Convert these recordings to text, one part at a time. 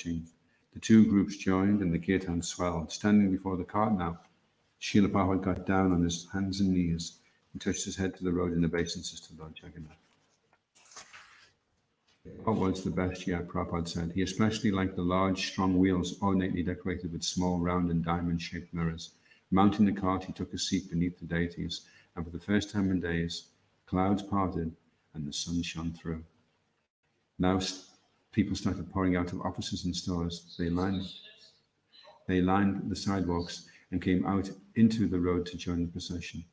The two groups joined and the kirtan swelled. Standing before the cart now, Srila Prabhupada got down on his hands and knees and touched his head to the road in obeisance to Lord Jagannath. What was the best yet, Prabhupada said. He especially liked the large, strong wheels ornately decorated with small, round and diamond-shaped mirrors. Mounting the cart, he took a seat beneath the deities, and for the first time in days, clouds parted and the sun shone through. Now people started pouring out of offices and stores. They lined the sidewalks and came out into the road to join the procession.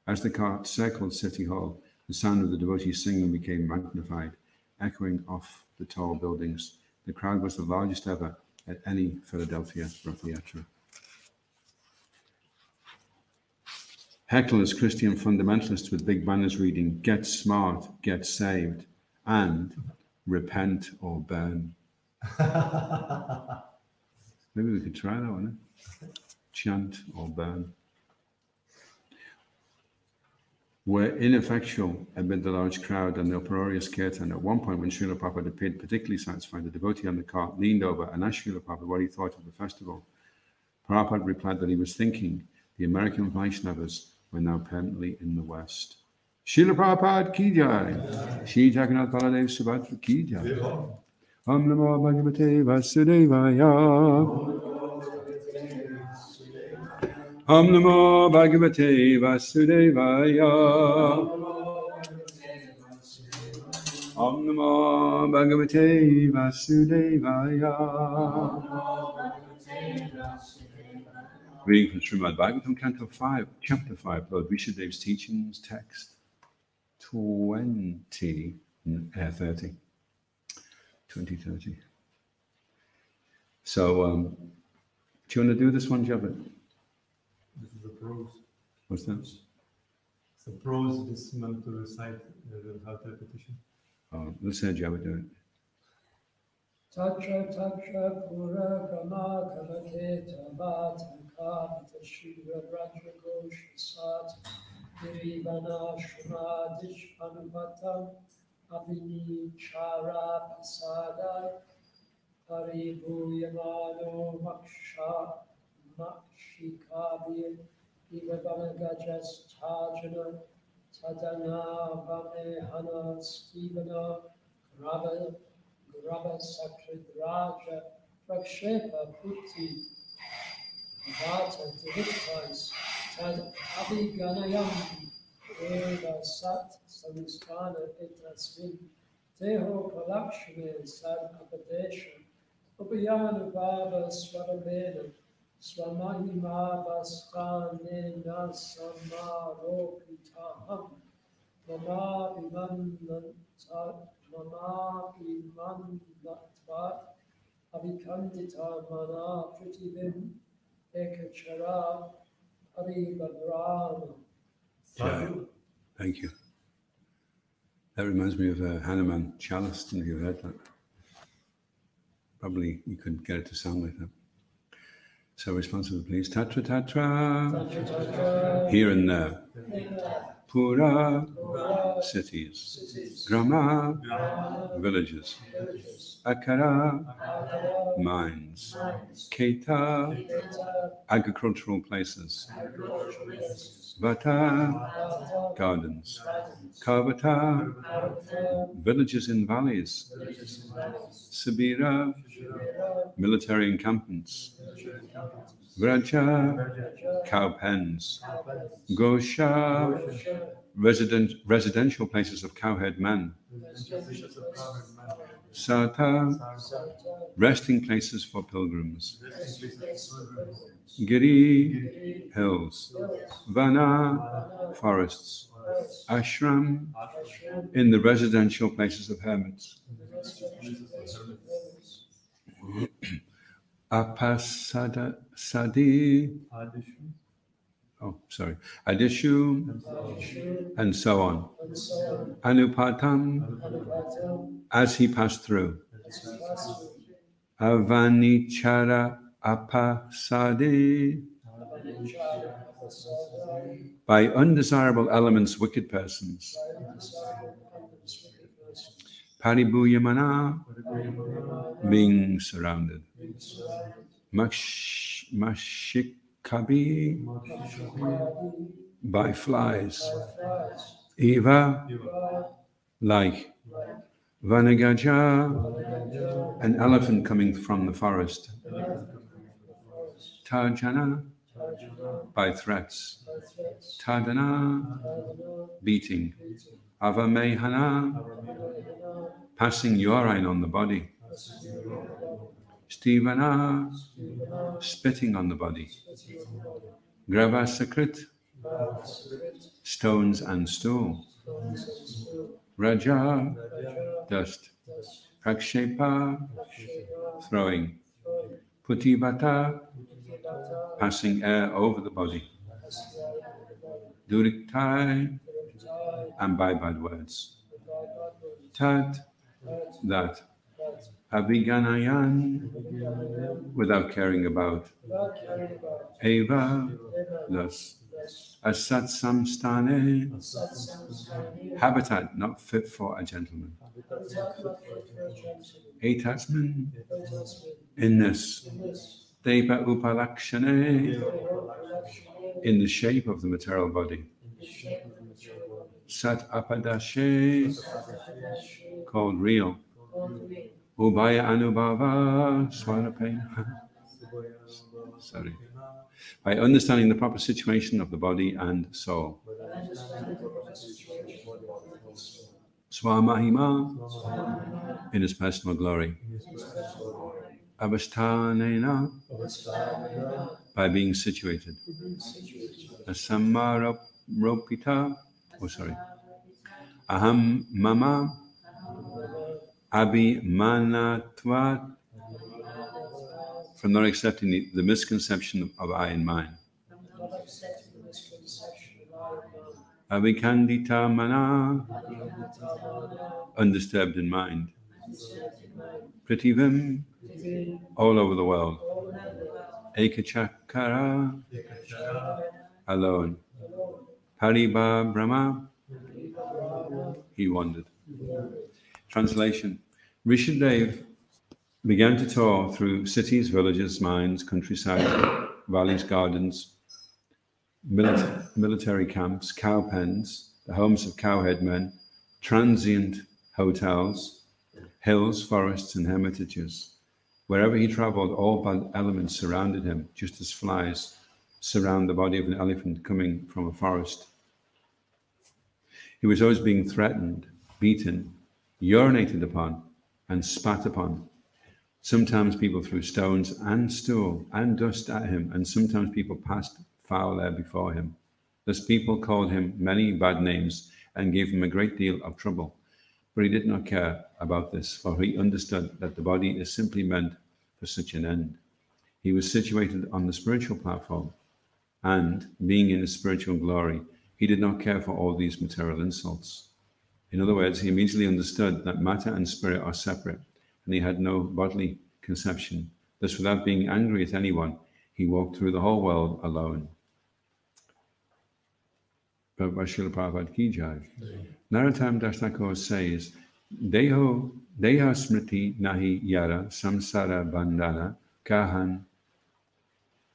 As the cart circled City Hall, the sound of the devotees singing became magnified, echoing off the tall buildings. The crowd was the largest ever at any Philadelphia Rath Yatra. Hecklers, Christian fundamentalists with big banners reading, "Get smart, get saved," and "Repent or burn." Maybe we could try that one, eh? Chant or burn. Were ineffectual amid the large crowd and the uproarious kirtan. At one point, when Srila Prabhupada appeared particularly satisfied, the devotee on the cart leaned over and asked Srila Prabhupada what he thought of the festival. Prabhupada replied that he was thinking the American Vaishnavas were now permanently in the West. Srila Prabhupada ki jai. Shri Jagannath Baladev Subhadra ki jai. Om Namo Bhagavate Vasudevaya. Om Namo Bhagavate Vasudevaya. Om Namo Bhagavate Vasudevaya. Reading from Srimad Bhagvatam, Canto 5, Chapter 5, Lord Vishadev's Teachings, Text 2030. So, do you want to do this one, Javed? This is the prose. What's that? It's the prose. This is meant to recite without repetition. Oh, let's say Javed do it. Tatra tatra pura kama kamate tabata kapita shira rajra gosha sat dirivana shramadish panupatam avini chara pasada paribhuyamano maksha makshikabir ivavana gajas tajana tadana vamehana stivana Rabba Sakradraja Prakshepa Putti Vata Divittas Tad Abhiganayam Eva Sat Samistana Etasmin Teho Kalakshmi Sad Apadesha Upayana Baba Swaramena Swamahima Vastanena Samaropitaham Mama Vimananta Mama Imanatvat Abhikandita Mana Pritivim Ekachara Haribadrana. Thank you. That reminds me of Hanuman Chalice. Have you heard that? Probably you couldn't get it to sound like that. So responsible, please. Tatra Tatra. Here and there. Pura, cities. Grama, villages. Akara, mines. Keta, agricultural places. Vata, gardens. Kavata, villages in valleys. Sabira, military encampments. Vraja, cow pens. Gosha, residential places of cowherd men. Sata, resting places for pilgrims. Giri, hills. Vana, forests. Ashram, in the residential places of hermits. Apasada Sadi, Adishu, and so on. Anupatam, as he passed through. Avanichara Apasadi, by undesirable elements, wicked persons. Paribhuyamana, being surrounded. Mashikabi, by flies. Eva, like. Vanagaja, an elephant coming from the forest. Tarjana, by threats. Tadana, beating. Avamehana, passing urine on the body. Stivana, spitting on the body. Gravasakrit, stones and stool. Raja, dust. Prakshepa, throwing. Putivata, passing air over the body. Duriktai, and by bad words. Tat, that. Abhiganayan, without caring about. Eva, thus. Asat samstane, habitat not fit for a gentleman. Etasman, in this. Deva upalakshane, in the shape of the material body. Sat apadashe, called real. Ubhaya anubhava swarapena. Sorry. By understanding the proper situation of the body and soul. Swamahima, in his personal glory. Avasthanena, by being situated. Samaropita, Aham mama, abhimanatvat, from not accepting the misconception of I in mind. Abhikandita mana, undisturbed in mind. Prativim, all over the world. Ekachakara, alone. Paribha Brahma, he wandered. Translation. Rishadev began to tour through cities, villages, mines, countryside, valleys, gardens, military camps, cow pens, the homes of cowhead men, transient hotels, hills, forests, and hermitages. Wherever he traveled, all bad elements surrounded him, just as flies surround the body of an elephant coming from a forest. He was always being threatened, beaten, urinated upon, and spat upon. Sometimes people threw stones and stool and dust at him, and sometimes people passed foul air before him. Thus people called him many bad names and gave him a great deal of trouble. But he did not care about this, for he understood that the body is simply meant for such an end. He was situated on the spiritual platform, and, being in his spiritual glory, he did not care for all these material insults. In other words, he immediately understood that matter and spirit are separate, and he had no bodily conception. Thus, without being angry at anyone, he walked through the whole world alone. Srila Prabhupada ki jai. Narottam Das Thakur says, Deha smriti nahi yara samsara bandhana kahan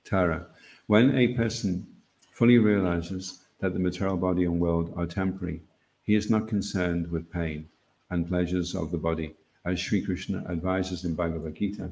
tara. When a person fully realizes that the material body and world are temporary, he is not concerned with pain and pleasures of the body, as Sri Krishna advises in Bhagavad Gita.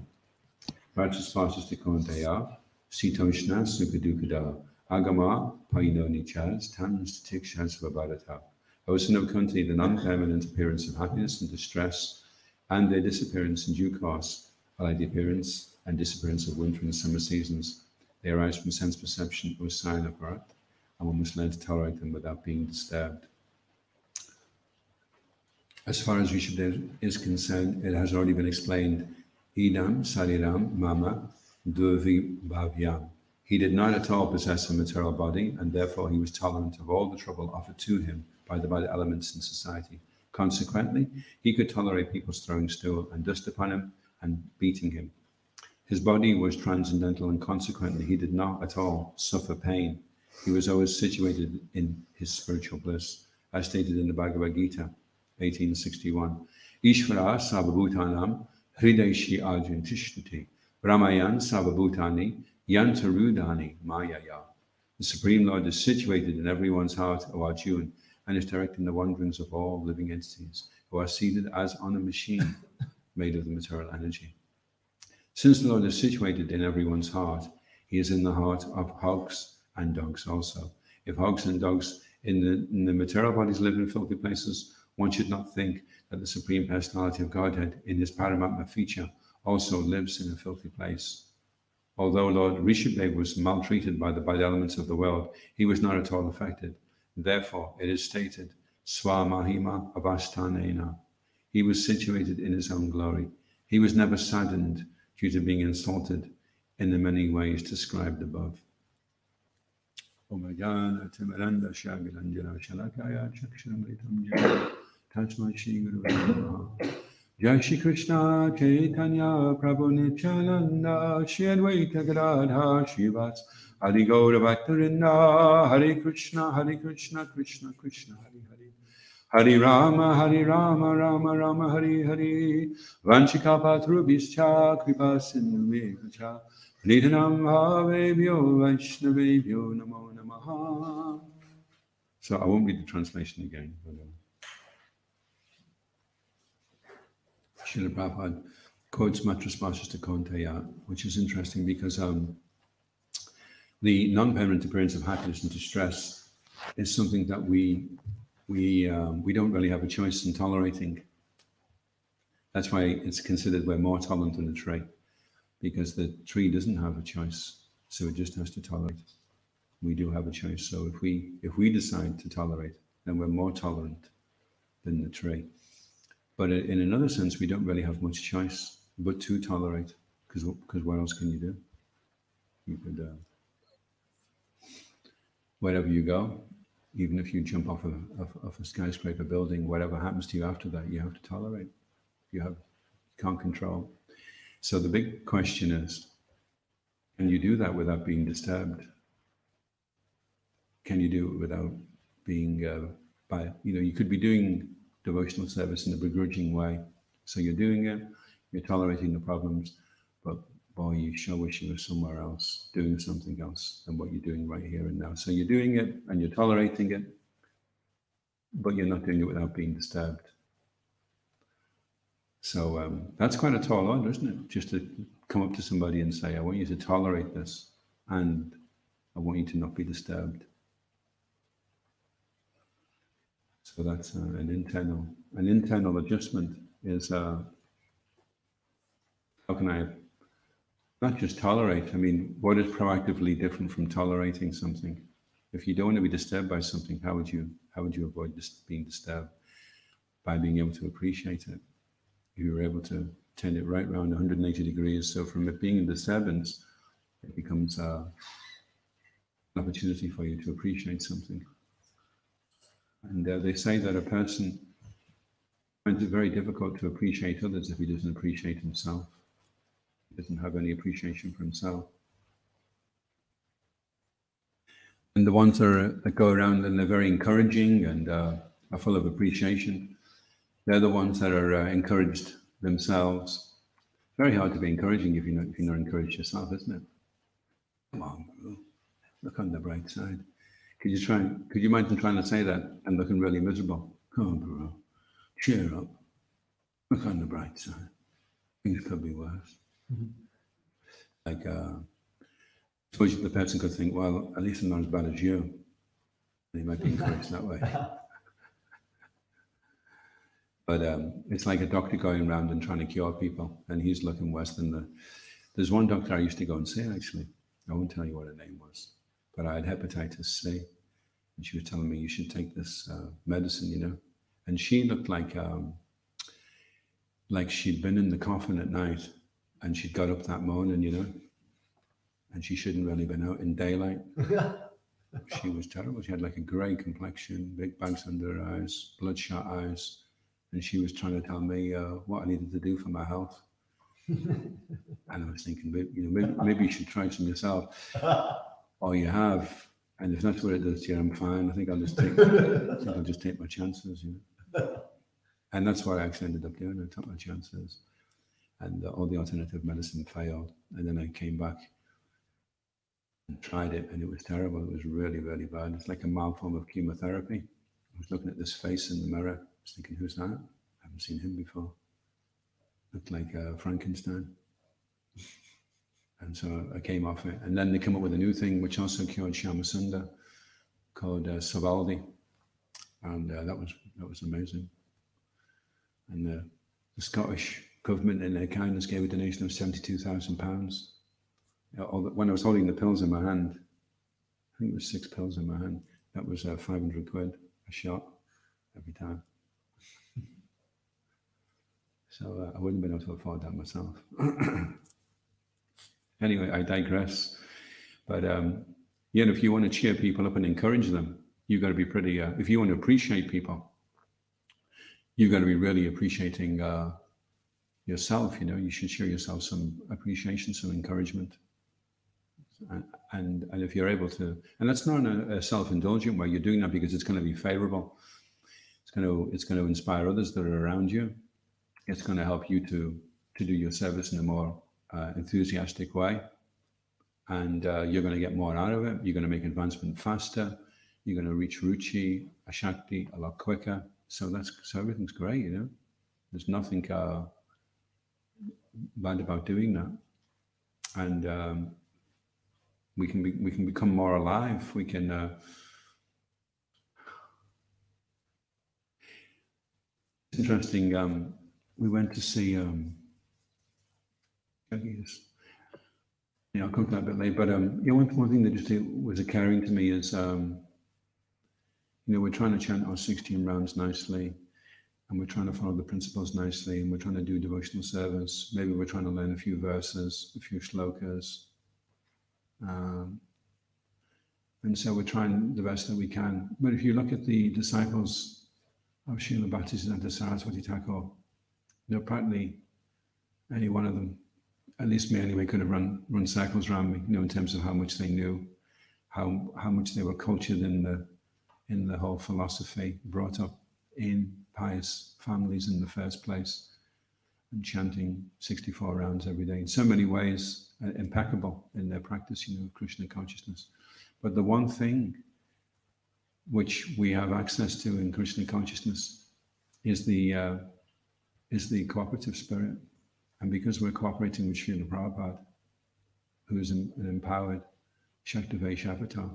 Vachaspasastikondaya sitoshna sukadukada agama paino nichas tams tikshas vabharata. O son of Kunti, the non-permanent appearance of happiness and distress, and their disappearance in due course, are like the appearance and disappearance of winter and summer seasons. They arise from sense perception or sign of birth, and one must learn to tolerate them without being disturbed. As far as Rishabdev is concerned, it has already been explained. Idam sariram mama durvi bhavyam. He did not at all possess a material body, and therefore he was tolerant of all the trouble offered to him by the bad elements in society. Consequently, he could tolerate people throwing stool and dust upon him and beating him. His body was transcendental, and consequently he did not at all suffer pain. He was always situated in his spiritual bliss, as stated in the Bhagavad Gita, 1861. Ishvara Sarvabhutanam Hrideshi Arjun Tishtati Ramayan Sarvabhutani Yantarudani Mayaya. The Supreme Lord is situated in everyone's heart, O Arjun, and is directing the wanderings of all living entities who are seated as on a machine made of the material energy. Since the Lord is situated in everyone's heart, he is in the heart of hogs and dogs also. If hogs and dogs in the material bodies live in filthy places, one should not think that the Supreme Personality of Godhead in his Paramatma feature also lives in a filthy place. Although Lord Rishabdev was maltreated by the bad elements of the world, he was not at all affected. Therefore, it is stated, Swamahima Avasthanena. He was situated in his own glory. He was never saddened due to being insulted in the many ways described above. Jai Shri Krishna Chaitanya Prabhu Nityananda Shri Advaita Gadadhar Shivas Hari Gaura Bhattarinda Hare Krishna Krishna Krishna Hare Hare Rama Rama Rama Hare Hare Vanchikapatrubhischa Kripa Sindhumevacha Nidanam Bhavebhyo Vaishnavebhyo Namo Namaha. So I won't read the translation again. Srila Prabhupada quotes Matrasparsasta Kaunteya, which is interesting because the non-permanent appearance of happiness and distress is something that we don't really have a choice in tolerating. That's why it's considered we're more tolerant than the tree, because the tree doesn't have a choice, so it just has to tolerate. We do have a choice. So if we decide to tolerate, then we're more tolerant than the tree. But in another sense, we don't really have much choice but to tolerate, because what else can you do? You could, wherever you go, even if you jump off a skyscraper building, whatever happens to you after that, you have to tolerate. You can't control. So the big question is, can you do that without being disturbed? Can you do it without being, you could be doing devotional service in a begrudging way. So you're doing it, you're tolerating the problems, but boy, you sure wish you were somewhere else, doing something else than what you're doing right here and now. So you're doing it and you're tolerating it, but you're not doing it without being disturbed. So that's quite a tall order, isn't it? Just to come up to somebody and say, I want you to tolerate this and I want you to not be disturbed. So that's an internal adjustment is, how can I not just tolerate? I mean, what is proactively different from tolerating something? If you don't want to be disturbed by something, how would you avoid being disturbed? By being able to appreciate it. If you were able to turn it right around 180 degrees, so from it being a disturbance, it becomes an opportunity for you to appreciate something. And they say that a person finds it very difficult to appreciate others if he doesn't appreciate himself. He doesn't have any appreciation for himself. And the ones that go around and they're very encouraging and are full of appreciation, they're the ones that are encouraged themselves. Very hard to be encouraging if you're not encouraged yourself, isn't it? Come on, bro. Look on the bright side. Could you imagine trying to say that and looking really miserable? Come on, bro. Cheer up. Look on the bright side. Things could be worse. Mm-hmm. Like, suppose the person could think, well, at least I'm not as bad as you. And he might be encouraged that way. But it's like a doctor going around and trying to cure people, and he's looking worse than There's one doctor I used to go and see, actually. I won't tell you what her name was, but I had hepatitis C, and she was telling me you should take this medicine, And she looked like she'd been in the coffin at night, and she'd got up that morning, and she shouldn't really been out in daylight. She was terrible. She had like a grey complexion, big bags under her eyes, bloodshot eyes. And she was trying to tell me what I needed to do for my health. And I was thinking, maybe you should try some yourself. Or you have. And if that's what it does to you, I'm fine. I think I'll just take my chances, And that's what I actually ended up doing. I took my chances, and all the alternative medicine failed. And then I came back and tried it, and it was terrible. It was really, really bad. It's like a mild form of chemotherapy. I was looking at this face in the mirror. I was thinking, who's that? I haven't seen him before. Looked like Frankenstein. And so I came off it. And then they came up with a new thing, which also cured Shamasunda, called Savaldi. And that was amazing. And the Scottish government, in their kindness, gave a donation of £72,000. When I was holding the pills in my hand, I think it was 6 pills in my hand, that was 500 quid a shot every time. So I wouldn't have been able to afford that myself. Anyway, I digress. But if you want to cheer people up and encourage them, you've got to be pretty, if you want to appreciate people, you've got to be really appreciating yourself. You should show yourself some appreciation, some encouragement. And if you're able to, and that's not a self-indulgent way, you're doing that because it's going to be favorable. It's going to inspire others that are around you. It's going to help you to do your service in a more enthusiastic way. And you're going to get more out of it. You're going to make advancement faster. You're going to reach Ruchi, Ashakti a lot quicker. So everything's great, There's nothing bad about doing that. And we can become more alive. We can it's interesting. We went to see I'll come to that a bit later. But one thing that just was occurring to me is we're trying to chant our 16 rounds nicely, and we're trying to follow the principles nicely, and we're trying to do devotional service. Maybe we're trying to learn a few verses, a few shlokas. And so we're trying the best that we can. But if you look at the disciples of Srila Bhaktisiddhanta Saraswati Thakur, practically any one of them, at least me anyway, could have run cycles around me, in terms of how much they knew, how much they were cultured in the whole philosophy, brought up in pious families in the first place, and chanting 64 rounds every day in so many ways, impeccable in their practice, of Krishna consciousness. But the one thing which we have access to in Krishna consciousness is the cooperative spirit. And because we're cooperating with Srila Prabhupada, who is an empowered Shaktivesh avatar,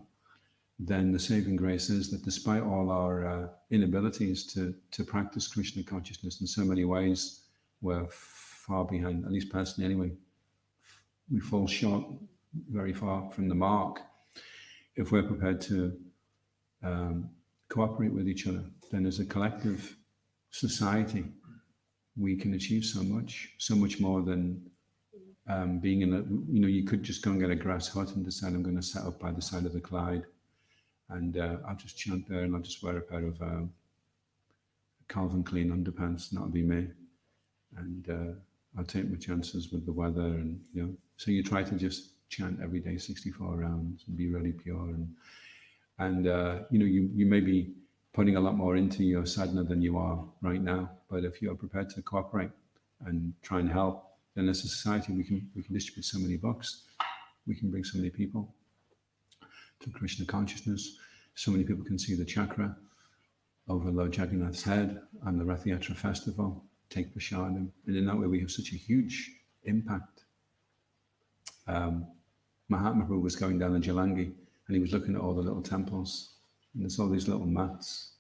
then the saving grace is that despite all our inabilities to practice Krishna consciousness in so many ways, we're far behind, at least personally anyway. We fall short very far from the mark. If we're prepared to cooperate with each other, then as a collective society, we can achieve so much more than being in a, you could just go and get a grass hut and decide I'm going to set up by the side of the Clyde, and I'll just chant there, and I'll just wear a pair of Calvin Klein underpants, and that'll be me. And I'll take my chances with the weather, and so you try to just chant every day 64 rounds and be really pure, and you may be putting a lot more into your sadhana than you are right now, but if you are prepared to cooperate and try and help, then as a society we can distribute so many books, we can bring so many people to Krishna consciousness. So many people can see the chakra over Lord Jagannath's head on the Rath Yatra festival, take prasadam, and in that way we have such a huge impact. Mahatma Prabhu was going down the Jalangi, and he was looking at all the little temples, and there's all these little mats,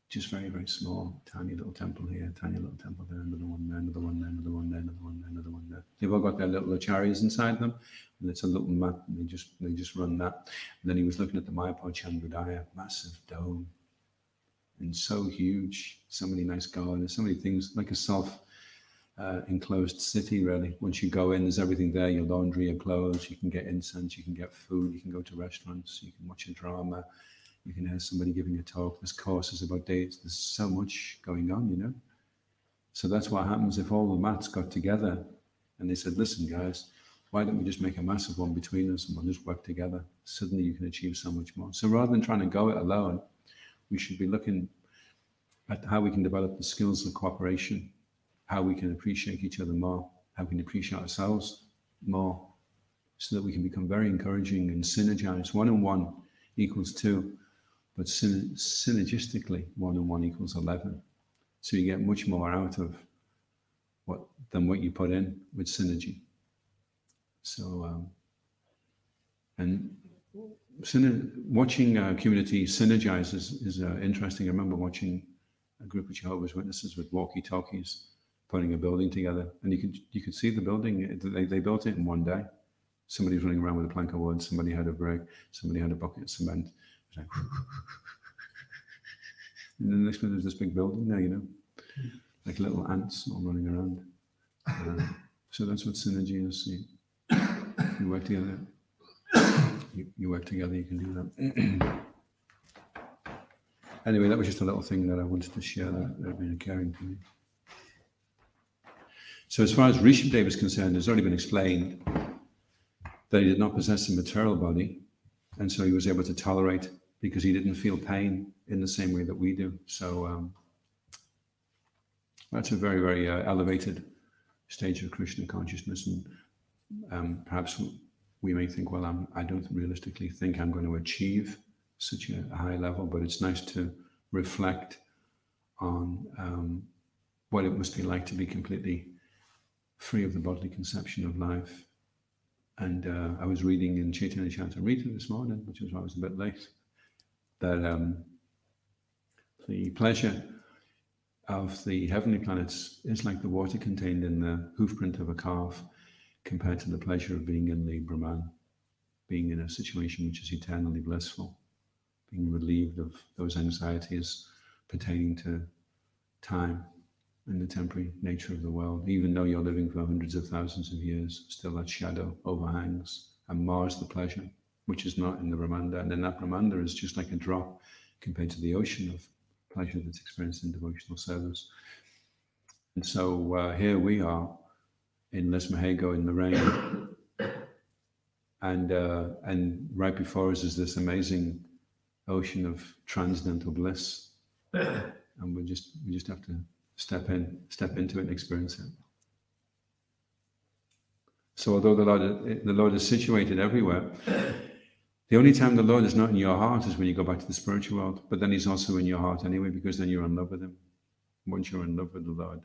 just very, very small, tiny little temple here, tiny little temple there, another one there, another one there, another one there, another one there, another one there. They've all got their little acharyas inside them, and it's a little mat, and they just run that. And then he was looking at the Mayapur Chandrodaya, massive dome, and so huge, so many nice gardens, so many things, like a enclosed city, really. Once you go in, there's everything there, your laundry, your clothes, you can get incense, you can get food, you can go to restaurants, you can watch a drama, you can hear somebody giving a talk, there's courses about dates, there's so much going on, So that's what happens if all the mats got together and they said, listen guys, why don't we just make a massive one between us and we'll just work together? Suddenly you can achieve so much more. So rather than trying to go it alone, we should be looking at how we can develop the skills of cooperation, how we can appreciate each other more, how we can appreciate ourselves more, so that we can become very encouraging and synergize. 1 and 1 equals 2, but synergistically, 1 and 1 equals 11. So you get much more out of than what you put in with synergy. So, and watching a community synergize is interesting. I remember watching a group of Jehovah's Witnesses with walkie-talkies putting a building together, and you could see the building. They built it in one day. Somebody's running around with a plank of wood. Somebody had a brick. Somebody had a bucket of cement. It was like, and then the next minute there's this big building there, you know, like little ants all running around. So that's what synergy is. You work together. You work together. You can do that. Anyway, that was just a little thing that I wanted to share that had been occurring to me. So as far as Rishabdev is concerned, it's already been explained that he did not possess a material body, and so he was able to tolerate because he didn't feel pain in the same way that we do. So that's a very, very elevated stage of Krishna consciousness, and perhaps we may think, well, I don't realistically think I'm going to achieve such a high level, but it's nice to reflect on what it must be like to be completely free of the bodily conception of life. And I was reading in Chaitanya Charitamrita this morning, which was why I was a bit late, that the pleasure of the heavenly planets is like the water contained in the hoofprint of a calf compared to the pleasure of being in the Brahman, being in a situation which is eternally blissful, being relieved of those anxieties pertaining to time and the temporary nature of the world. Even though you're living for hundreds of thousands of years, still that shadow overhangs and mars the pleasure, which is not in the Brahmanda. And then that Brahmanda is just like a drop compared to the ocean of pleasure that's experienced in devotional service. And so here we are in Les Mahego in the rain, and right before us is this amazing ocean of transcendental bliss, and we just have to step into it and experience it. So although the Lord is situated everywhere, the only time the Lord is not in your heart is when you go back to the spiritual world, but then he's also in your heart anyway, because then you're in love with him. Once you're in love with the Lord.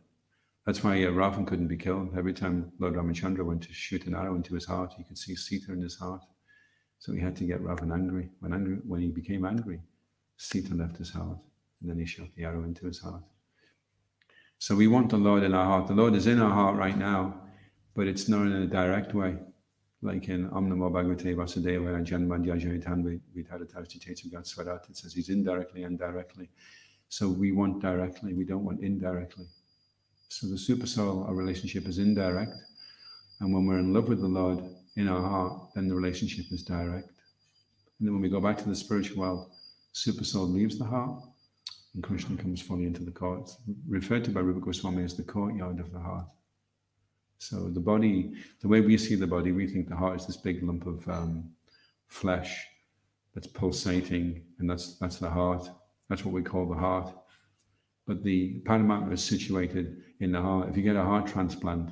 That's why Ravan couldn't be killed. Every time Lord Ramachandra went to shoot an arrow into his heart, you could see Sita in his heart. So he had to get Ravan angry. When he became angry, Sita left his heart, and then he shot the arrow into his heart. So we want the Lord in our heart. The Lord is in our heart right now, but it's not in a direct way. Like in Om Namo Bhagavate Vasudevaya Janmandhyajayatan Vidharatarchitetsugāt Swarat, it says he's indirectly and directly. So we want directly, we don't want indirectly. So the super soul, our relationship is indirect. And when we're in love with the Lord in our heart, then the relationship is direct. And then when we go back to the spiritual world, super soul leaves the heart, and Krishna comes fully into the court. It's referred to by Rupa Goswami as the courtyard of the heart. So the body, the way we see the body, we think the heart is this big lump of flesh that's pulsating, and that's the heart. That's what we call the heart. But the Paramatma is situated in the heart. If you get a heart transplant,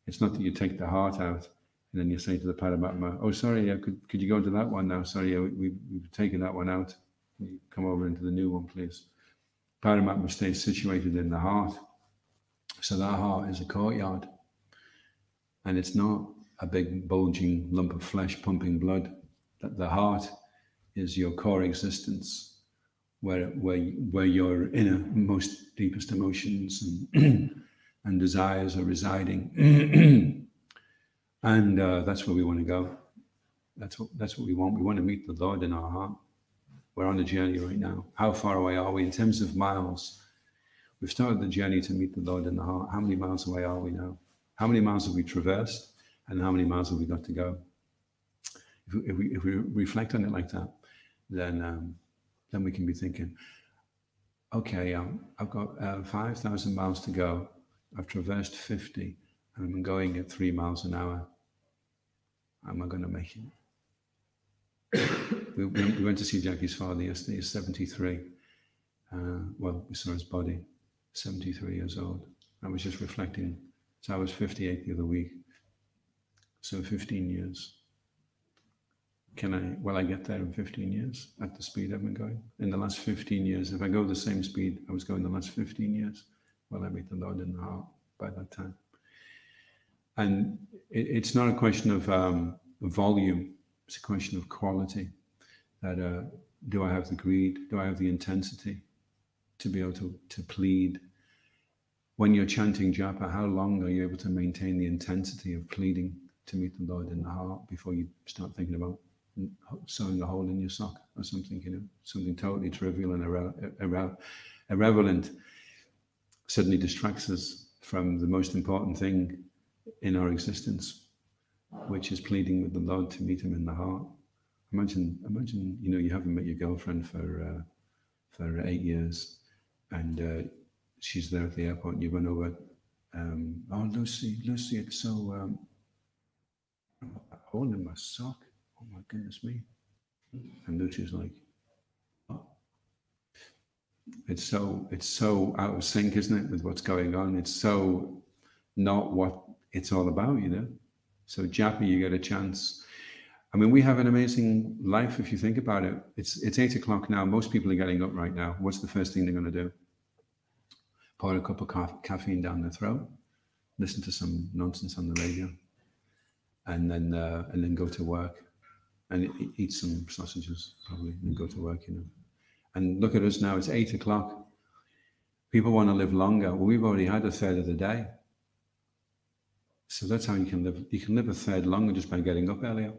it's not that you take the heart out and then you say to the Paramatma, oh, sorry, could you go to that one now? Sorry, we've taken that one out. Can you come over into the new one, please? Paramatma stays situated in the heart. So that heart is a courtyard. And it's not a big bulging lump of flesh pumping blood. That the heart is your core existence, where your inner, most deepest emotions and desires are residing. And that's where we want to go. That's what we want. We want to meet the Lord in our heart. We're on a journey right now. How far away are we in terms of miles? We've started the journey to meet the Lord in the heart. How many miles away are we now? How many miles have we traversed, and how many miles have we got to go? If we reflect on it like that, then we can be thinking, okay, I've got 5,000 miles to go. I've traversed 50, and I'm going at 3 miles an hour. Am I going to make it? we went to see Jackie's father yesterday. He's 73, well, we saw his body, 73 years old. I was just reflecting. So I was 58 the other week. So 15 years. Will I get there in 15 years at the speed I've been going? In the last 15 years, if I go the same speed I was going the last 15 years, will I meet the Lord in the heart by that time? And it's not a question of volume, it's a question of quality. That do I have the greed? Do I have the intensity to be able to plead? When you're chanting japa, how long are you able to maintain the intensity of pleading to meet the Lord in the heart before you start thinking about sewing a hole in your sock or something, something totally trivial and irrelevant suddenly distracts us from the most important thing in our existence, which is pleading with the Lord to meet him in the heart. Imagine, you haven't met your girlfriend for 8 years, and she's there at the airport, and you run over, oh, Lucy, it's so, a hole in my sock. Oh my goodness me. And Lucy's like, oh. It's so out of sync, isn't it, with what's going on? It's so not what it's all about, So japa, you get a chance. I mean, we have an amazing life if you think about it. It's 8 o'clock now. Most people are getting up right now. What's the first thing they're going to do? Pour a cup of caffeine down their throat, listen to some nonsense on the radio, and then go to work and eat some sausages probably and go to work, And look at us now, it's 8 o'clock. People want to live longer. Well, we've already had a third of the day. So that's how you can live. You can live a third longer just by getting up earlier.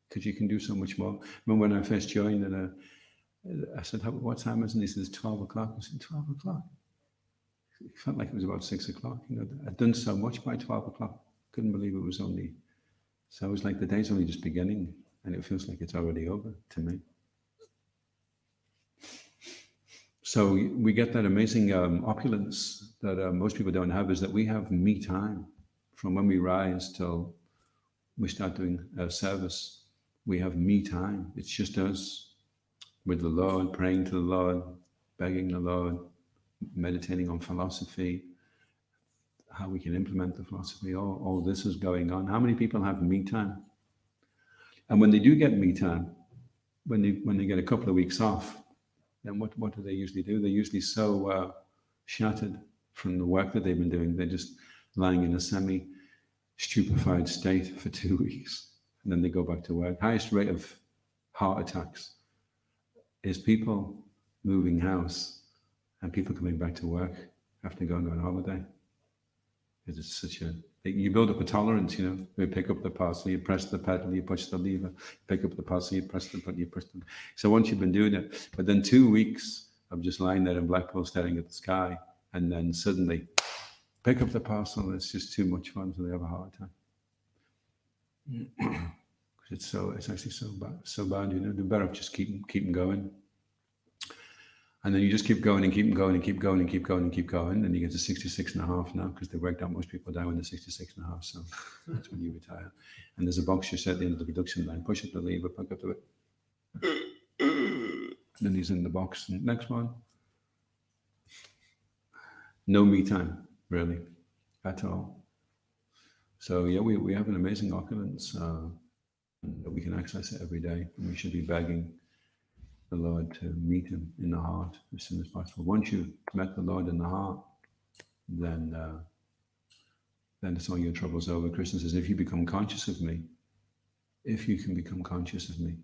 Because you can do so much more. I remember when I first joined, and I said, what time is it? And he said, it's 12 o'clock. I said, 12 o'clock? It felt like it was about 6 o'clock. I'd done so much by 12 o'clock. Couldn't believe it was only... So it was like the day's only just beginning, and it feels like it's already over to me. So we get that amazing opulence that most people don't have, is that we have me time from when we rise till we start doing service. We have me time. It's just us with the Lord, praying to the Lord, begging the Lord, meditating on philosophy, how we can implement the philosophy. All this is going on. How many people have me time? And when they do get me time, when they get a couple of weeks off, then what do they usually do? They're usually so shattered from the work that they've been doing. They're just lying in a semi-stupefied state for 2 weeks. And then they go back to work. Highest rate of heart attacks is people moving house and people coming back to work after going on holiday. It's such you build up a tolerance, You pick up the parcel, you press the pedal, you push the lever, pick up the parcel, you press the button, you push the... So once you've been doing it, but then 2 weeks of just lying there in Blackpool staring at the sky, and then suddenly pick up the parcel, it's just too much fun, so they have a heart attack. Because it's actually so bad, They're better off just keep them going. And then you just keep going and keep going and keep going and keep going and keep going. And you get to 66 and a half now, because they worked out most people die when they're 66 and a half. So that's when you retire. And there's a box you set at the end of the production line. Push up the lever, pick up the and then he's in the box. And next one. No me time, really, at all. So yeah, we have an amazing opulence. That we can access it every day. And we should be begging the Lord to meet him in the heart as soon as possible. Once you've met the Lord in the heart, then it's all your troubles over. Krishna says, if you become conscious of me, if you can become conscious of me,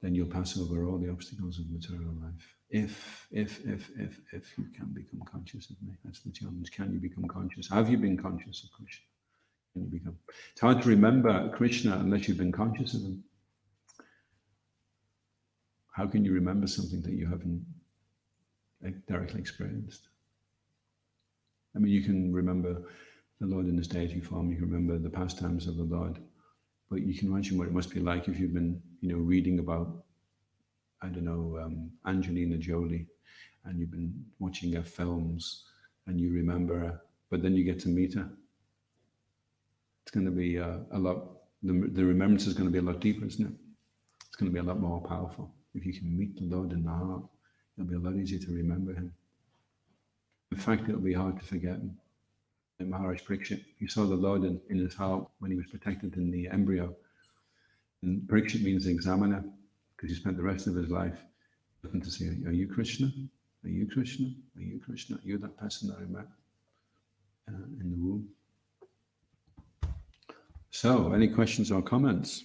then you'll pass over all the obstacles of material life. If you can become conscious of me, that's the challenge. Can you become conscious? Have you been conscious of Krishna? Can you become? It's hard to remember Krishna unless you've been conscious of him. How can you remember something that you haven't directly experienced? I mean, you can remember the Lord in his deity form, you can remember the pastimes of the Lord, but you can imagine what it must be like if you've been, reading about, I don't know, Angelina Jolie, and you've been watching her films, and you remember her, but then you get to meet her. It's going to be a lot, the remembrance is going to be a lot deeper, isn't it? It's going to be a lot more powerful. if you can meet the Lord in the heart, it'll be a lot easier to remember him. In fact, it'll be hard to forget him. And Maharaj Parikshit, he saw the Lord in his heart when he was protected in the embryo. And Parikshit means examiner, because he spent the rest of his life looking to see, are you Krishna? Are you Krishna? Are you Krishna? Are you that person that I met in the womb? So, any questions or comments?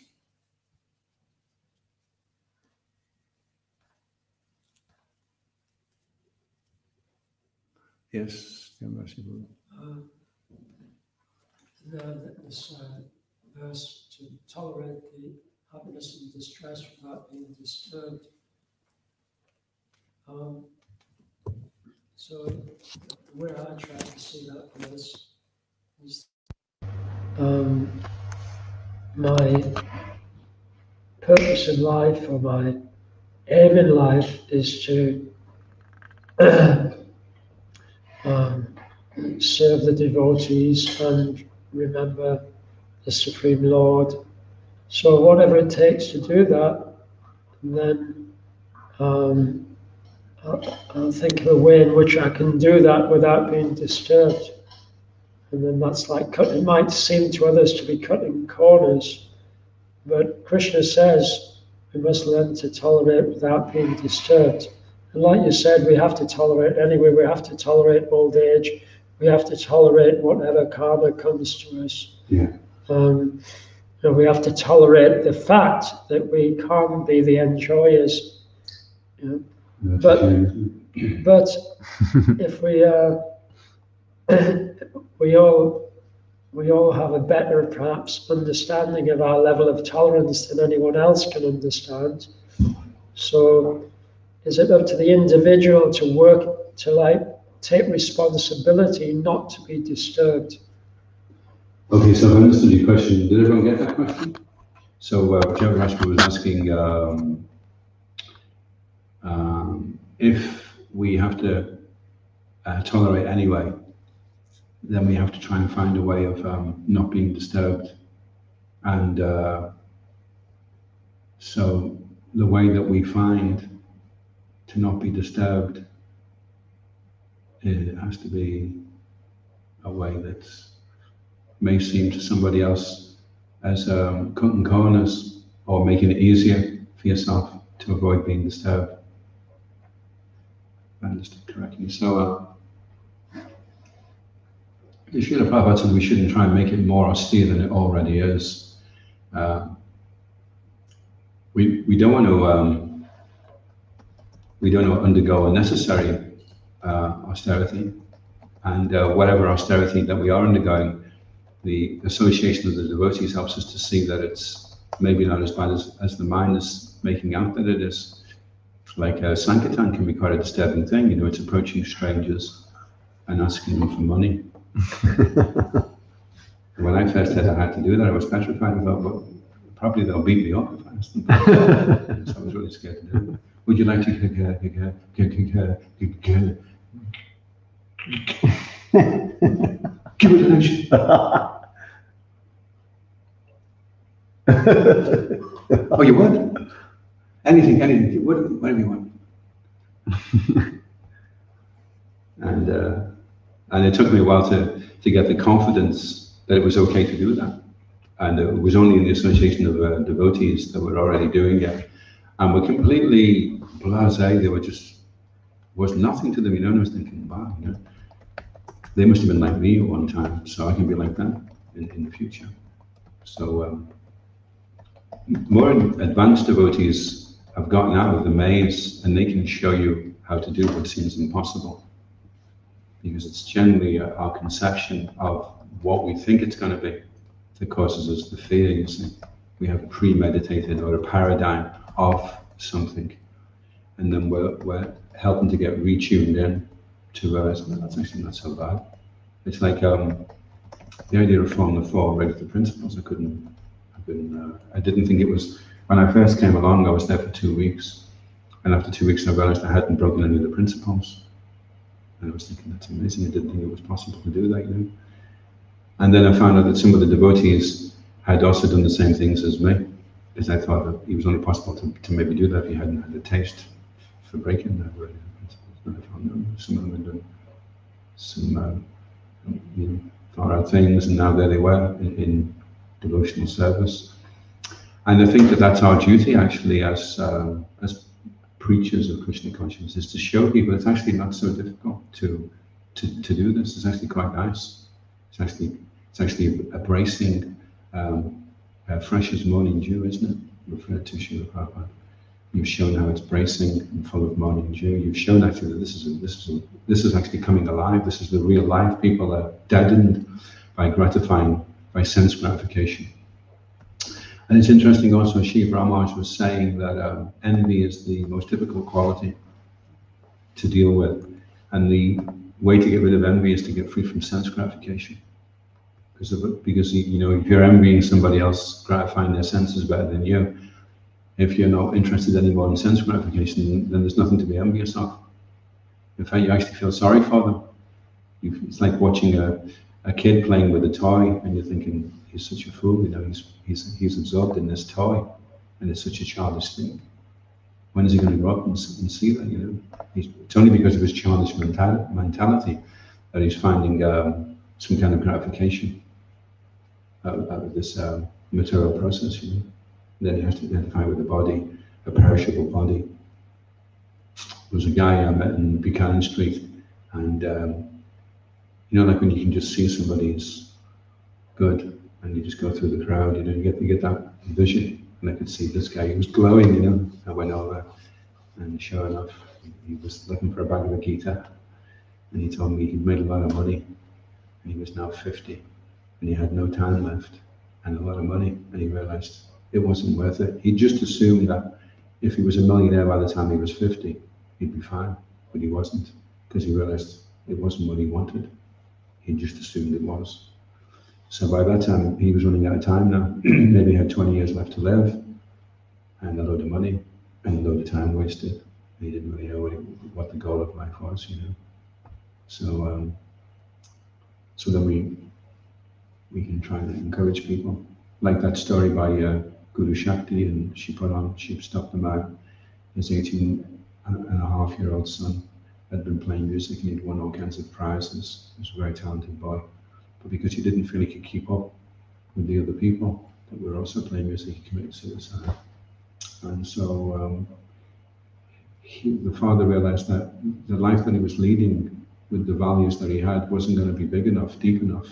Yes, this verse, to tolerate the happiness and distress without being disturbed. So the way I try to see that verse is my purpose in life, or my aim in life, is to serve the devotees and remember the Supreme Lord. So whatever it takes to do that, then I'll think of a way in which I can do that without being disturbed. And then that's like it might seem to others to be cutting corners, but Krishna says we must learn to tolerate without being disturbed. And like you said, we have to tolerate anyway. We have to tolerate old age. We have to tolerate whatever karma comes to us. Yeah. And we have to tolerate the fact that we can't be the enjoyers. You know? But if we all have a better, perhaps, understanding of our level of tolerance than anyone else can understand. So is it up to the individual to work to take responsibility not to be disturbed? Okay, so I understood your question. Did everyone get that question? So Javarashma was asking if we have to tolerate anyway, then we have to try and find a way of not being disturbed. And so the way that we find to not be disturbed, it has to be a way that may seem to somebody else as cutting corners or making it easier for yourself to avoid being disturbed. If I understood correctly. So the Srila Prabhupada said we shouldn't try and make it more austere than it already is. We don't want to undergo unnecessary austerity, and whatever austerity that we are undergoing, the association of the devotees helps us to see that it's maybe not as bad as the mind is making out that it is. Like Sankirtan can be quite a disturbing thing, it's approaching strangers and asking them for money. When I first said I had to do that, I was petrified. I thought, well, probably they'll beat me up if I ask them. So I was really scared to do it. Would you like to give it an action? Oh, you would? Anything, whatever you want. And it took me a while to get the confidence that it was okay to do that. And it was only in the association of devotees that were already doing it. And were completely blasé. They were just, was nothing to them, And I was thinking, wow, they must have been like me at one time, so I can be like them in the future. So more advanced devotees have gotten out of the maze, and they can show you how to do what seems impossible. Because it's generally our conception of what we think it's going to be that causes us the fear, you see. We have a premeditated or a paradigm of something, and then we're helping to get retuned in to realize, well, that's actually not so bad. It's like the idea of following the four regular principles. I didn't think it was, when I first came along, I was there for 2 weeks, and after 2 weeks I realized I hadn't broken any of the principles. And I was thinking, that's amazing. I didn't think it was possible to do that, And then I found out that some of the devotees had also done the same things as me. because I thought that it was only possible to maybe do that if you hadn't had a taste for breaking that. Really. But I found some of them had done some far out things, and now there they were in devotional service. And I think that that's our duty actually as preachers of Krishna consciousness, is to show people it's actually not so difficult to do this. It's actually quite nice. It's actually embracing fresh as morning dew, isn't it? Referred to Srila Prabhupada. You've shown how it's bracing and full of morning dew. You've shown actually that this is actually coming alive. This is the real life. People are deadened by sense gratification. And it's interesting also, Shiv Ramaj was saying that envy is the most difficult quality to deal with. And the way to get rid of envy is to get free from sense gratification. Because if you're envying somebody else gratifying their senses better than you, if you're not interested anymore in sense gratification, then there's nothing to be envious of. In fact, you actually feel sorry for them. It's like watching a kid playing with a toy, and you're thinking, he's such a fool, he's absorbed in this toy, and it's such a childish thing. When is he going to grow up and see that? It's only because of his childish mentality that he's finding some kind of gratification out of this material process. Then he has to identify with the body, a perishable body. There was a guy I met in Buchanan Street, and like when you can just see somebody's good, and you just go through the crowd, you get that vision. And I could see this guy, he was glowing, I went over, and sure enough, he was looking for a Bhagavad Gita, and he told me he'd made a lot of money, and he was now 50, and he had no time left, and a lot of money, and he realized it wasn't worth it. He just assumed that if he was a millionaire by the time he was 50, he'd be fine, but he wasn't, because he realized it wasn't what he wanted. He just assumed it was. So by that time, he was running out of time now. Maybe he had 20 years left to live, and a load of money, and a load of time wasted. He didn't really know what the goal of life was, So, so then we can try and encourage people. Like that story by Guru Shakti, and she stopped him out. His 18-and-a-half-year-old son had been playing music, and he'd won all kinds of prizes. He was a very talented boy. But because he didn't feel he could keep up with the other people that were also playing music, he committed suicide. And so the father realized that the life that he was leading with the values that he had wasn't going to be big enough, deep enough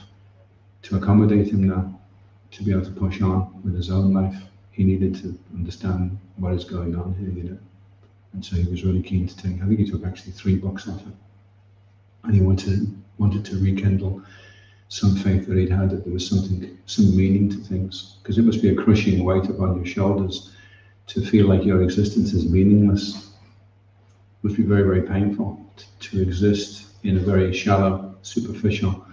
to accommodate him now, to be able to push on with his own life. He needed to understand what is going on here, And so he was really keen to take, I think he took actually 3 books off it. And he wanted to rekindle some faith that he'd had, that there was some meaning to things. Because it must be a crushing weight upon your shoulders to feel like your existence is meaningless. It must be very, very painful to exist in a very shallow, superficial.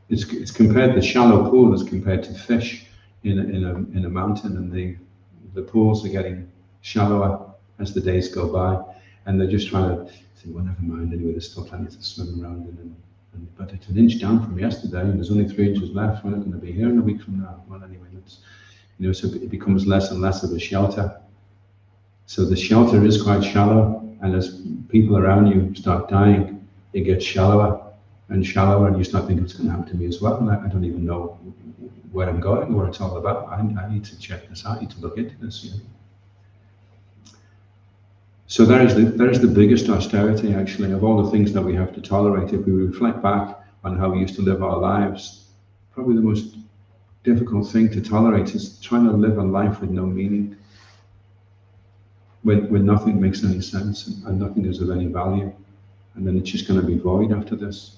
It's compared, the shallow pool is compared to fish in a mountain, and the pools are getting shallower as the days go by, and they're just trying to say, well, never mind, anyway, there's still plenty to swim around in. But it's an inch down from yesterday, and there's only 3 inches left. We're not going to be here in a week from now. Well, anyway, so it becomes less and less of a shelter. So the shelter is quite shallow, and as people around you start dying, it gets shallower and shallower, and you start thinking, it's going to happen to me as well. And I don't even know where I'm going, what it's all about. I need to check this out. I need to look into this. So that is the biggest austerity, actually, of all the things that we have to tolerate. If we reflect back on how we used to live our lives, probably the most difficult thing to tolerate is trying to live a life with no meaning, when nothing makes any sense and nothing is of any value, and then it's just going to be void after this.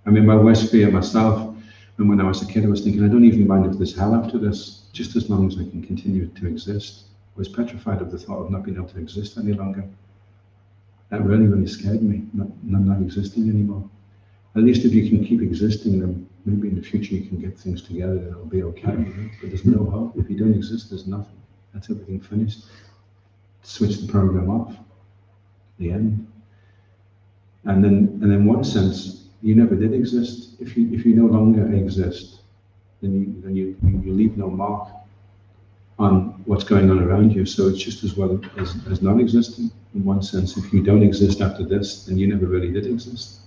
I mean, my worst fear myself, and when I was a kid, I was thinking, I don't even mind if there's hell after this, just as long as I can continue to exist. I was petrified of the thought of not being able to exist any longer. That really, really scared me, not existing anymore. At least if you can keep existing, then maybe in the future you can get things together and it'll be okay. But there's no hope. If you don't exist, there's nothing. That's everything finished. Switch the program off. The end. And in one sense, you never did exist. If you no longer exist, then you leave no mark. on what's going on around you. So it's just as well as non-existent in one sense. If you don't exist after this, then you never really did exist.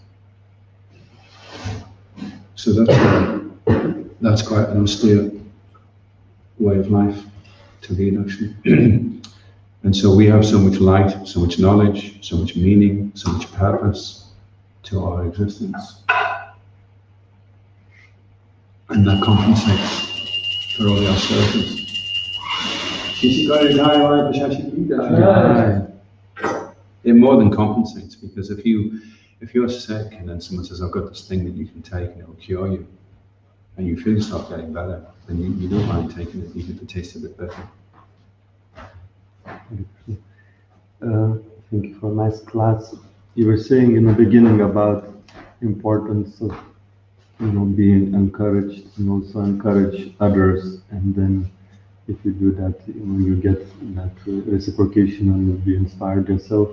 So that's quite an austere way of life to lead, actually. And so we have so much light, so much knowledge, so much meaning, so much purpose to our existence. And that compensates for all the austerities. It more than compensates, because if you're sick and then someone says, I've got this thing that you can take and it will cure you, and you feel yourself getting better, then you don't mind taking it even if it tastes a bit better. Thank you for a nice class. You were saying in the beginning about importance of being encouraged and also encourage others, and then if you do that, you get that reciprocation and you'll be inspired yourself.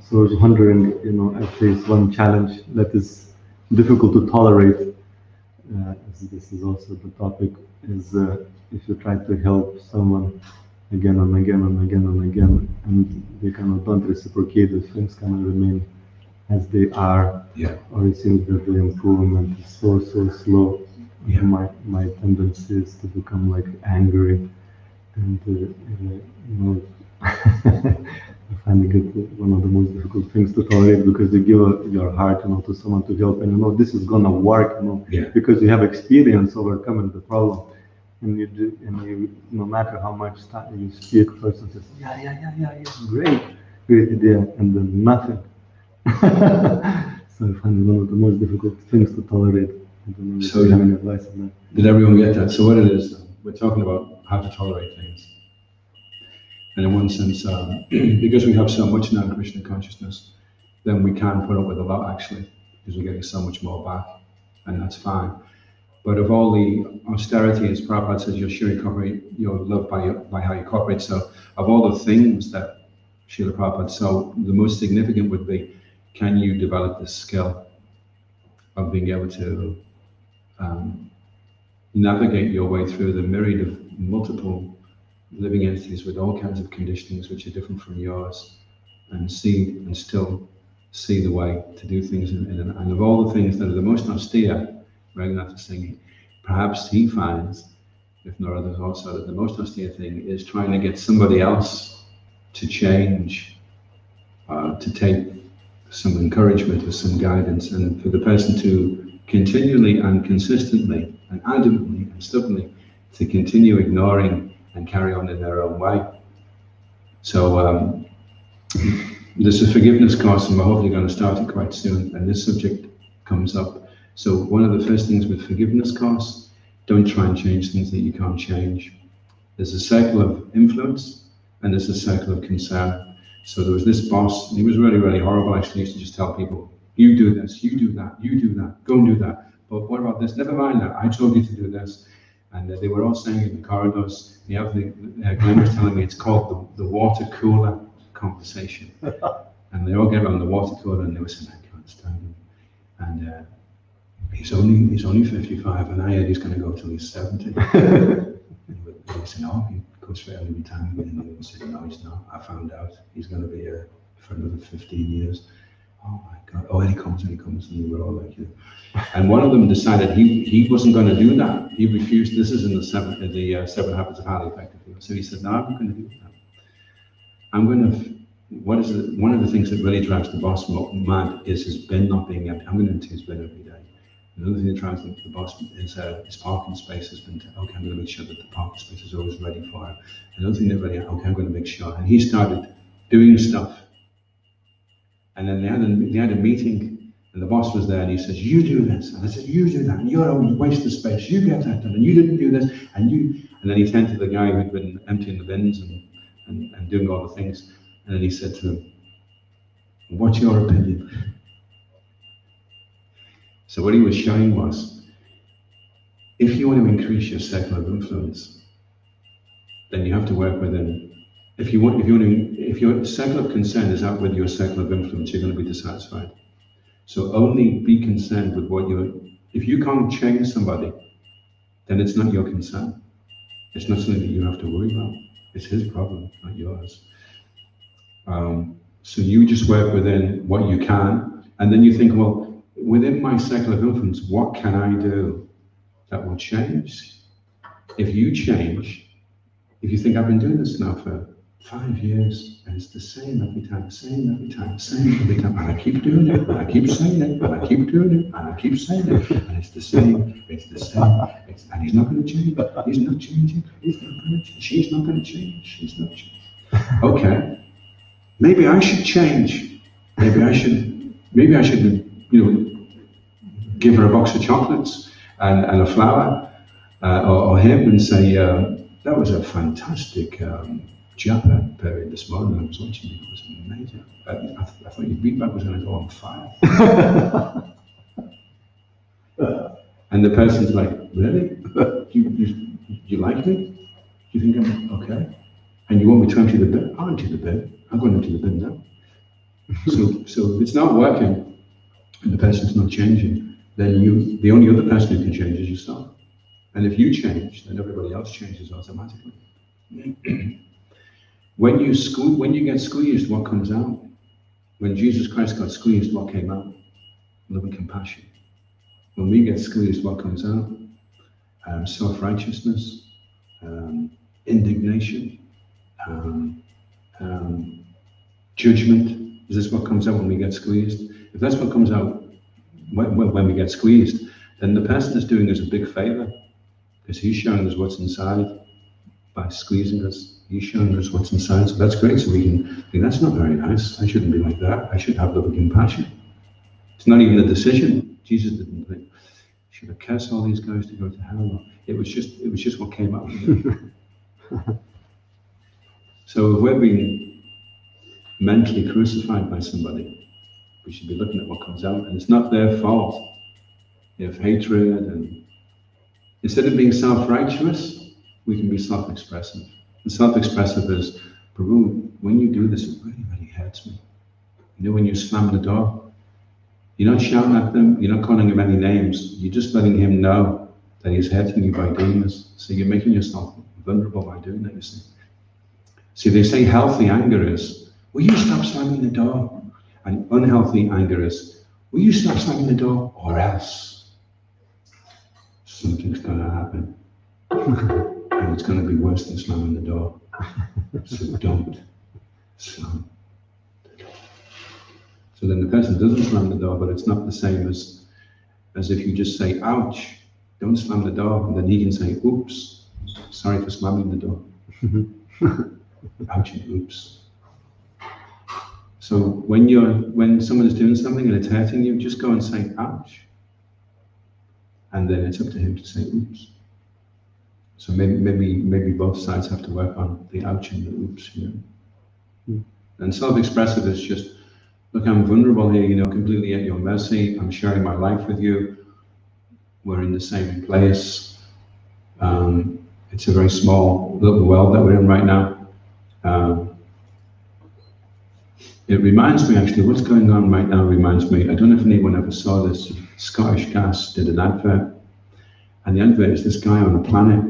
So I was wondering, actually it's one challenge that is difficult to tolerate, as this is also the topic, is if you try to help someone again and again and again and again, and they kind of don't reciprocate, the things kind of remain as they are, or it seems that the improvement is so slow. Yeah. My tendency is to become like angry, and I find it one of the most difficult things to tolerate, because you give your heart, to someone to help, and this is gonna work, because you have experience overcoming the problem, and you no matter how much time you speak, person says, yeah, great idea, and then nothing. So I find it one of the most difficult things to tolerate. I don't know if you have any advice on that. Did everyone get that? So what it is, we're talking about how to tolerate things. And in one sense, because we have so much now in Krishna consciousness, then we can put up with a lot, actually, because we're getting so much more back, and that's fine. But of all the austerity, as Prabhupada says, you'll surely cooperate, you'll love by how you cooperate. So of all the things that Srila Prabhupada, so the most significant would be, can you develop this skill of being able to navigate your way through the myriad of multiple living entities with all kinds of conditionings which are different from yours, and still see the way to do things and of all the things that are the most austere, Raghunath is saying, perhaps he finds, if not others also, that the most austere thing is trying to get somebody else to change, to take some encouragement or some guidance, and for the person to continually and consistently and adamantly and stubbornly to continue ignoring and carry on in their own way. So there's a forgiveness course, and we're hopefully going to start it quite soon, and this subject comes up. So one of the first things with forgiveness course, don't try and change things that you can't change. There's a cycle of influence, and there's a cycle of concern. So there was this boss, and he was really, really horrible. Actually, he used to just tell people, you do this, you do that, you do that, go and do that. But what about this? Never mind that, I told you to do this. And they were all saying in the corridors, Glenn was telling me it's called the water cooler conversation. And they all get around the water cooler and they were saying, I can't stand him. And he's only 55, and I heard he's going to go till he's 70. And they were saying, oh, he goes for early retirement. And they were saying, no, he's not. I found out he's going to be here for another 15 years. Oh my God! Oh, and he comes, and we were all like, And one of them decided he wasn't going to do that. He refused. This is in the seven habits of highly effective people. So he said, no, I'm not going to do that. I'm going to. What is it? One of the things that really drives the boss mad is his bin not being empty. I'm going to empty his bin every day. Another thing that drives the boss is his parking space has been. Okay, I'm going to make sure that the parking space is always ready for him. Another thing that really. Okay, I'm going to make sure. And he started doing stuff. And then they had a meeting, and the boss was there, and he says, you do this. And I said, you do that, and you're always waste of space, you get that done, and you didn't do this, and then he turned to the guy who'd been emptying the bins and doing all the things, and then he said to him, what's your opinion? So what he was showing was, if you want to increase your circle of influence, then you have to work within. If your circle of concern is out with your circle of influence, you're going to be dissatisfied. So only be concerned with if you can't change somebody, then it's not your concern. It's not something that you have to worry about. It's his problem, not yours. So you just work within what you can, and then you think, well, within my circle of influence, what can I do that will change? If you change, if you think I've been doing this now for 5 years, and it's the same every time, same every time, same every time, and I keep doing it, and I keep saying it, and I keep doing it, and I keep saying it, and it's the same, and he's not going to change, he's not changing, he's not going to change, she's not going to change, she's not changing. Okay. Maybe I should change. Maybe I should, give her a box of chocolates and a flower, or him, and say, that was a fantastic japa period this morning. I was watching it. It was amazing. I thought your feedback was going to go on fire. And the person's like, really? You like me? You think I'm okay? And you want me to empty the bin? I'll empty the bin. I'm going to empty the bin now. So if it's not working and the person's not changing, then the only other person who can change is yourself. And if you change, then everybody else changes automatically. When you get squeezed, what comes out? When Jesus Christ got squeezed, what came out? Love and compassion. When we get squeezed, what comes out? Self-righteousness, indignation, judgment. Is this what comes out when we get squeezed? If that's what comes out when we get squeezed, then the person is doing us a big favor, because he's showing us what's inside by squeezing us. He's showing us what's inside, so that's great. So we can think, that's not very nice. I shouldn't be like that. I should have love and compassion. It's not even a decision. Jesus didn't think, should I curse all these guys to go to hell? It was just what came out of it. So if we're being mentally crucified by somebody, we should be looking at what comes out, and it's not their fault. If hatred, and instead of being self-righteous, we can be self-expressive. And self-expressive is, Prabhu, when you do this, it really, really hurts me. You know, when you slam the door, you're not shouting at them, you're not calling him any names, you're just letting him know that he's hurting you by doing this. So you're making yourself vulnerable by doing that, you see. See, they say healthy anger is, will you stop slamming the door? And unhealthy anger is, will you stop slamming the door, or else something's going to happen. And it's going to be worse than slamming the door. So don't slam the door. So then the person doesn't slam the door, but it's not the same as if you just say, ouch, don't slam the door, and then he can say, oops, sorry for slamming the door. Ouch and oops. So when someone is doing something and it's hurting you, just go and say, ouch. And then it's up to him to say, oops. So maybe both sides have to work on the ouch and the oops, you know. And self-expressive is just, look, I'm vulnerable here, you know, completely at your mercy. I'm sharing my life with you. We're in the same place. It's a very small little world that we're in right now. It reminds me, actually, what's going on right now reminds me, I don't know if anyone ever saw this, Scottish Gas did an advert, and the advert is this guy on a planet,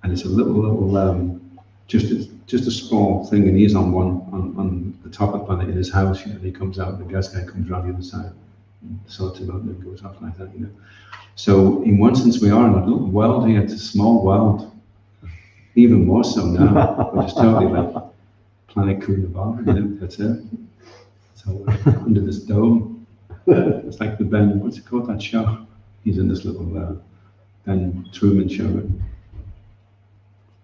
and it's a little just a small thing, and he's on the top of the planet in his house, you know, and he comes out, and the gas guy comes around the other side, and sorts him out, and it goes off like that, you know. So in one sense, we are in a little world here, it's a small world, even more so now, which is totally like Planet Kunabar, you know, that's it. So under this dome, it's like the Ben, what's it called, that show? He's in this little Ben Truman show.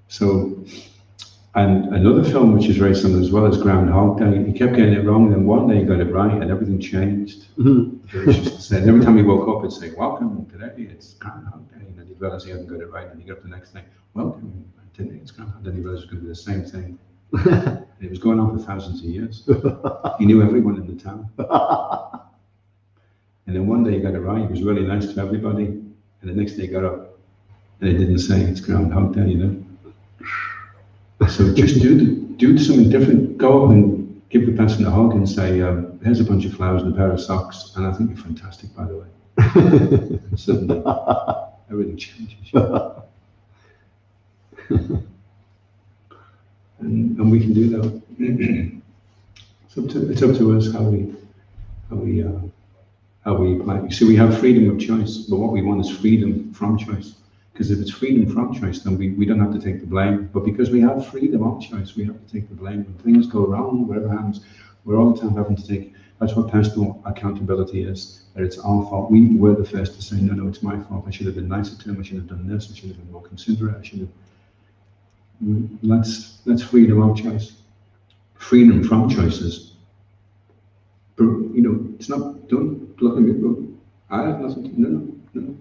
So, and another film which is very similar as well is Groundhog Day. He kept getting it wrong, and then one day he got it right, and everything changed. And every time he woke up, it'd say, welcome, today it's Groundhog Day. And then he'd realize he hadn't got it right, and he got up the next day, welcome, today it's Groundhog Day. Then he realized it was going to be the same thing. And it was going on for thousands of years. He knew everyone in the town. And then one day he got it right, he was really nice to everybody, and the next day he got up, and it didn't say it's Groundhog Day, you know. So just do something different. Go up and give the person a hug and say, here's a bunch of flowers and a pair of socks, and I think you're fantastic, by the way. And suddenly, everything changes. and we can do that. It's up to us how we apply. See, we have freedom of choice, but what we want is freedom from choice. Because if it's freedom from choice, then we don't have to take the blame. But because we have freedom of choice, we have to take the blame. When things go wrong, whatever happens, we're all the time having to take. That's what personal accountability is. That it's our fault. We were the first to say, no, it's my fault. I should have been nicer to him. I should have done this. I should have been more considerate. I should have. That's freedom of choice. Freedom from choices. But, it's not. Don't look at me. I have nothing to. No.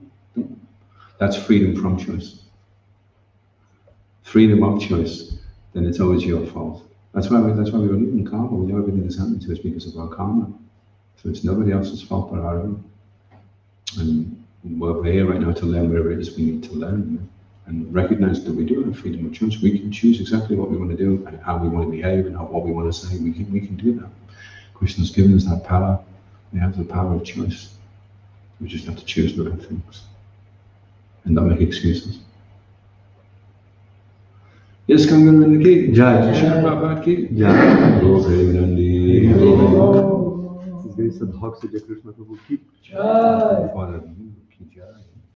That's freedom from choice. Freedom of choice, then it's always your fault. That's why we believe in karma. We know everything that's happening to us because of our karma. So it's nobody else's fault but our own. And we're here right now to learn whatever it is we need to learn, and recognize that we do have freedom of choice. We can choose exactly what we want to do and how we want to behave and what we want to say. We can do that. Krishna's given us that power. We have the power of choice. We just have to choose the right things and not make excuses. Yes, Kangan ki Jai. Srila Prabhupada ki Jai. Go Premanandi. Adhoksaja Krishna Prabhu ki Jai.